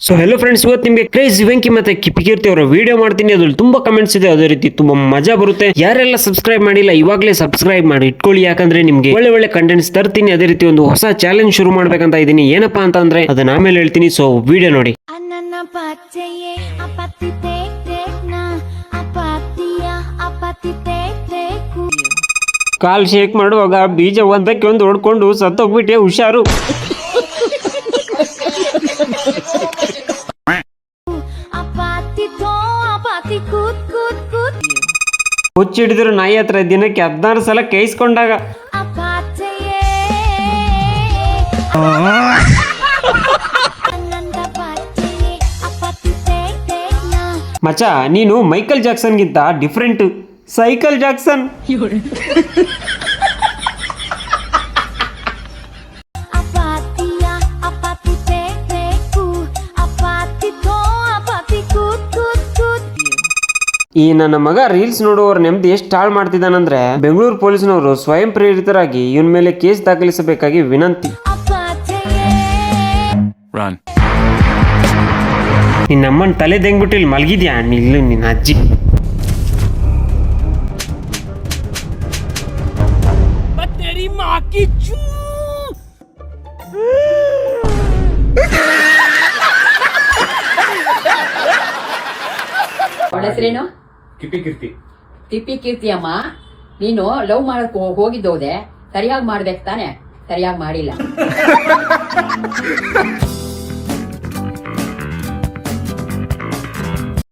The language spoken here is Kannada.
ಸೊ ಹೆಲೋ ಫ್ರೆಂಡ್ಸ್, ಇವತ್ತು ನಿಮಗೆ ಕ್ರೇಜಿ ವೆಂಕಿ ಮತ್ತೆ ಕಿಪಿಕೀರ್ತಿ ಅವರ ವಿಡಿಯೋ ಮಾಡ್ತೀನಿ. ಅದ್ರಲ್ಲಿ ತುಂಬಾ ಕಮೆಂಟ್ಸ್ ಇದೆ, ಅದೇ ರೀತಿ ತುಂಬಾ ಮಜಾ ಬರುತ್ತೆ. ಯಾರೆಲ್ಲ ಸಬ್ಸ್ಕ್ರೈಬ್ ಮಾಡಿಲ್ಲ ಇವಾಗಲೇ ಸಬ್ಸ್ಕ್ರೈಬ್ ಮಾಡಿ ಇಟ್ಕೊಳ್ಳಿ, ಯಾಕಂದ್ರೆ ನಿಮ್ಗೆ ಒಳ್ಳೆ ಒಳ್ಳೆ ಕಂಟೆಂಟ್ಸ್ ತರ್ತೀನಿ. ಅದೇ ರೀತಿ ಒಂದು ಹೊಸ ಚಾಲೆಂಜ್ ಶುರು ಮಾಡ್ಬೇಕಂತ ಇದೀನಿ. ಏನಪ್ಪಾ ಅಂತಂದ್ರೆ ಅದನ್ನ ಆಮೇಲೆ ಹೇಳ್ತೀನಿ. ಸೊ ವಿಡಿಯೋ ನೋಡಿ. ಕಾಲ್ ಶೇಕ್ ಮಾಡುವಾಗ ಬೀಜ ಒಂದಕ್ಕೆ ಒಂದು ಹೊಡ್ಕೊಂಡು ಸತ್ತೋಗ್ಬಿಟ್ಟೆ, ಹುಷಾರು. ಹುಚ್ಚಿಡಿದ್ರು ನಾಯಿ ಹತ್ರ ದಿನಕ್ಕೆ 16 ಸಲ ಕೇಯಿಸ್ಕೊಂಡಾಗ ಮಚ, ನೀನು ಮೈಕಲ್ ಜಾಕ್ಸನ್ಗಿಂತ ಡಿಫ್ರೆಂಟ್. Cycle Jackson. ಈ ನನ್ನ ಮಗ ರೀಲ್ಸ್ ನೋಡುವವ್ರ ನೆಮ್ಮದಿ ಎಷ್ಟು ಹಾಳು ಮಾಡ್ತಿದ್ದಾನಂದ್ರೆ ಬೆಂಗಳೂರು ಪೊಲೀಸ್ನವರು ಸ್ವಯಂ ಪ್ರೇರಿತರಾಗಿ ಇವನ್ ಮೇಲೆ ಕೇಸ್ ದಾಖಲಿಸಬೇಕಾಗಿ ವಿನಂತಿ. ನಿನ್ನಮ್ಮನ ತಲೆ ತೆಂಗ್ಬಿಟ್ಟು ಇಲ್ಲಿ ಮಲಗಿದ್ಯಾ? ನಿಲ್ಲು ನಿನ್ನ ಅಜ್ಜಿ. ಹೆಸರೇನು? ತಿಪ್ಪಿ ಕೀರ್ತಿ ಅಮ್ಮ. ನೀನು ಲವ್ ಮಾಡಕ್ ಹೋಗಿದ್ದೋದೆ, ಸರಿಯಾಗಿ ಮಾಡ್ಬೇಕು ತಾನೆ? ಸರಿಯಾಗಿ ಮಾಡಿಲ್ಲ.